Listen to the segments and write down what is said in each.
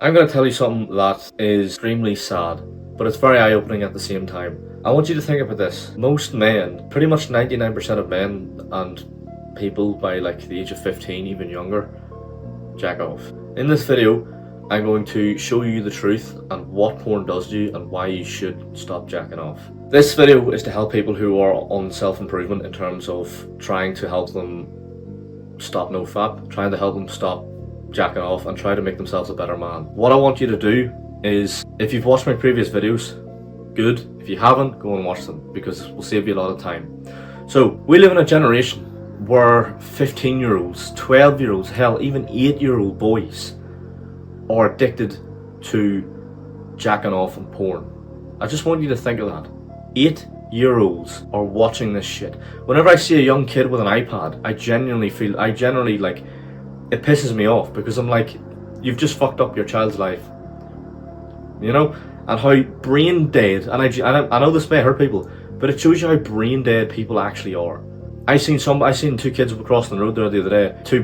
I'm going to tell you something that is extremely sad, but it's very eye-opening at the same time. I want you to think about this. Most men, pretty much 99% of men and people by like the age of 15, even younger, jack off. In this video, I'm going to show you the truth and what porn does to you and why you should stop jacking off. This video is to help people who are on self-improvement in terms of trying to help them stop Nofap, trying to help them stop jacking off and try to make themselves a better man. What I want you to do is, if you've watched my previous videos, good. If you haven't, go and watch them because it will save you a lot of time. So we live in a generation where 15-year-olds, 12-year-olds, hell, even 8-year-old boys are addicted to jacking off and porn. I just want you to think of that. 8-year-olds are watching this shit. Whenever I see a young kid with an iPad, I generally like, it pisses me off because I'm like, you've just fucked up your child's life. You know? And how brain dead, and I know this may hurt people, but it shows you how brain dead people actually are. I seen two kids crossing the road there the other day, two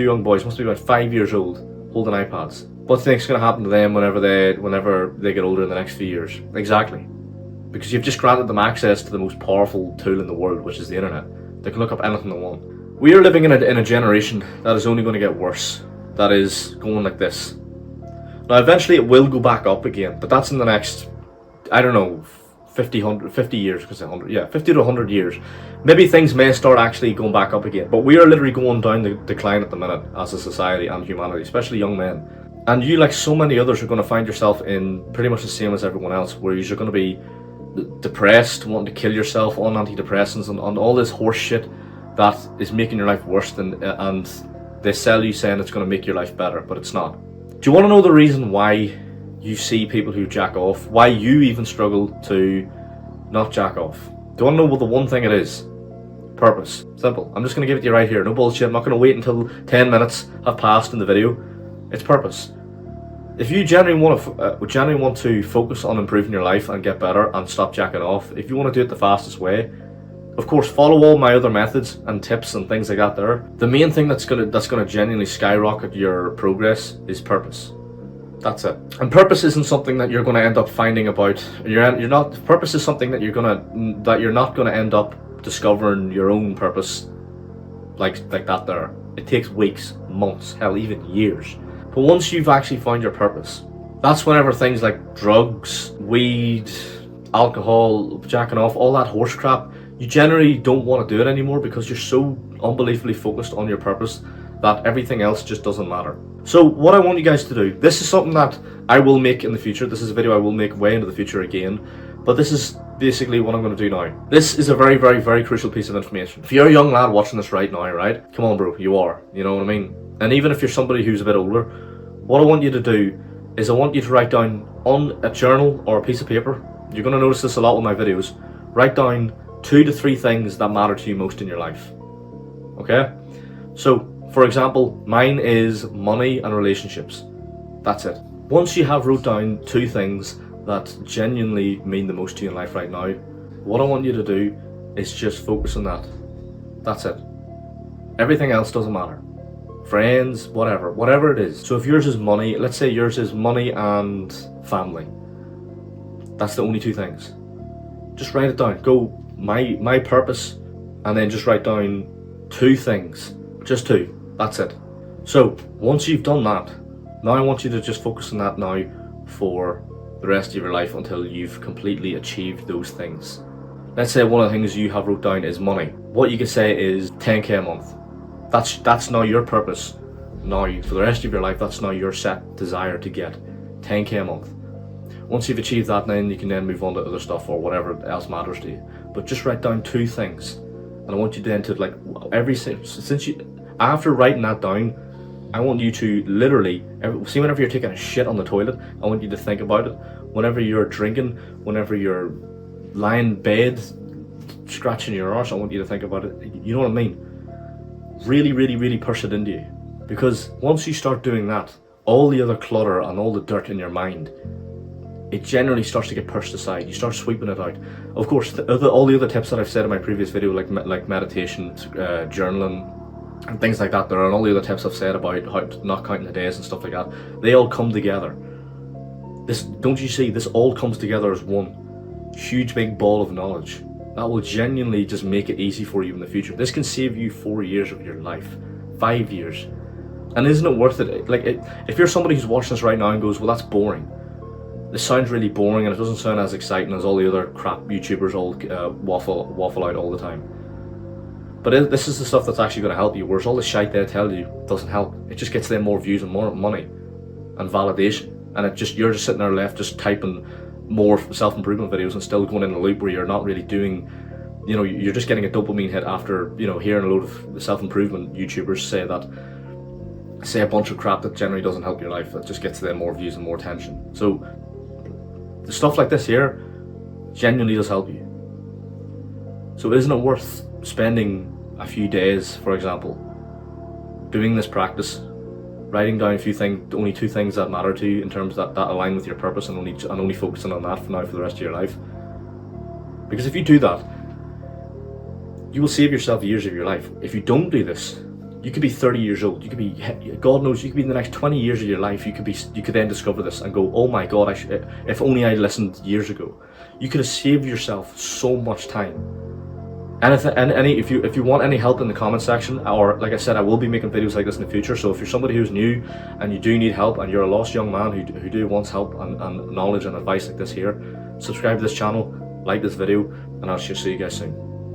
young boys, must be about 5 years old, holding iPads. What do you think's gonna happen to them whenever they get older in the next few years? Exactly. Because you've just granted them access to the most powerful tool in the world, which is the internet. They can look up anything they want. We are living in a generation that is only going to get worse. That is going like this. Now eventually it will go back up again, but that's in the next, I don't know, 50 years, because 100, yeah, 50 to 100 years. Maybe things may start actually going back up again, but we are literally going down the decline at the minute as a society and humanity, especially young men. And you, like so many others, are going to find yourself in pretty much the same as everyone else, where you're going to be depressed, wanting to kill yourself on antidepressants and on all this horse shit that is making your life worse and they sell you saying it's going to make your life better, but it's not. Do you want to know the reason why you see people who jack off? Why you even struggle to not jack off? Do you want to know what the one thing it is? Purpose. Simple. I'm just going to give it to you right here. No bullshit. I'm not going to wait until 10 minutes have passed in the video. It's purpose. If you genuinely want to focus on improving your life and get better and stop jacking off, if you want to do it the fastest way, of course, follow all my other methods and tips and things like that there. The main thing that's gonna genuinely skyrocket your progress is purpose. That's it. And purpose isn't something that you're gonna end up finding about. Purpose is something that you're not gonna end up discovering your own purpose like that there. It takes weeks, months, hell, even years. But once you've actually found your purpose, that's whenever things like drugs, weed, alcohol, jacking off, all that horse crap, you generally don't want to do it anymore because you're so unbelievably focused on your purpose that everything else just doesn't matter. So what I want you guys to do, this is something that I will make in the future. This is a video I will make way into the future again, but this is basically what I'm going to do now. This is a very, very, very crucial piece of information. If you're a young lad watching this right now, right? Come on, bro, you are. You know what I mean? And even if you're somebody who's a bit older, what I want you to do is I want you to write down on a journal or a piece of paper. You're going to notice this a lot with my videos. Write down 2 to 3 things that matter to you most in your life. Okay? So, for example, mine is money and relationships. That's it. Once you have wrote down 2 things that genuinely mean the most to you in life right now, what I want you to do is just focus on that. That's it. Everything else doesn't matter. Friends, whatever it is. So if yours is money, let's say yours is money and family. That's the only 2 things. Just write it down. Go my purpose, and then just write down 2 things. Just 2. That's it. So once you've done that, now I want you to just focus on that now for the rest of your life until you've completely achieved those things. Let's say one of the things you have wrote down is money. What you could say is 10k a month. That's now your purpose. Now for the rest of your life, that's now your set desire to get 10k a month. Once you've achieved that, then you can then move on to other stuff or whatever else matters to you. But just write down 2 things, and I want you then to like after writing that down, I want you to literally see whenever you're taking a shit on the toilet, I want you to think about it. Whenever you're drinking, whenever you're lying in bed, scratching your arse, I want you to think about it. You know what I mean? Really, really, really push it into you, because once you start doing that, all the other clutter and all the dirt in your mind, it generally starts to get pushed aside. You start sweeping it out. Of course, all the other tips that I've said in my previous video, like meditation, journaling, and things like that there, and all the other tips I've said about how not counting the days and stuff like that, they all come together. This, don't you see, this all comes together as one huge big ball of knowledge that will genuinely just make it easy for you in the future. This can save you 4 years of your life, 5 years. And isn't it worth it? Like, if you're somebody who's watching this right now and goes, well, that's boring. This sounds really boring and it doesn't sound as exciting as all the other crap YouTubers all waffle out all the time. But this is the stuff that's actually going to help you, whereas all the shite they tell you doesn't help. It just gets them more views and more money and validation. And you're just sitting there left just typing more self-improvement videos and still going in a loop where you're not really doing, you know, you're just getting a dopamine hit after, you know, hearing a load of self-improvement YouTubers say a bunch of crap that generally doesn't help your life. That just gets them more views and more attention. So the stuff like this here genuinely does help you. So isn't it worth spending a few days, for example, doing this practice, writing down a few things, only 2 things that matter to you in terms that align with your purpose, and only focusing on that for the rest of your life? Because if you do that, you will save yourself years of your life. If you don't do this, you could be 30 years old. You could be, God knows, you could be in the next 20 years of your life. You could then discover this and go, oh my God, if only I listened years ago. You could have saved yourself so much time. And if you want any help in the comment section, or like I said, I will be making videos like this in the future. So if you're somebody who's new and you do need help, and you're a lost young man who do wants help and knowledge and advice like this here, subscribe to this channel, like this video, and I'll see you guys soon.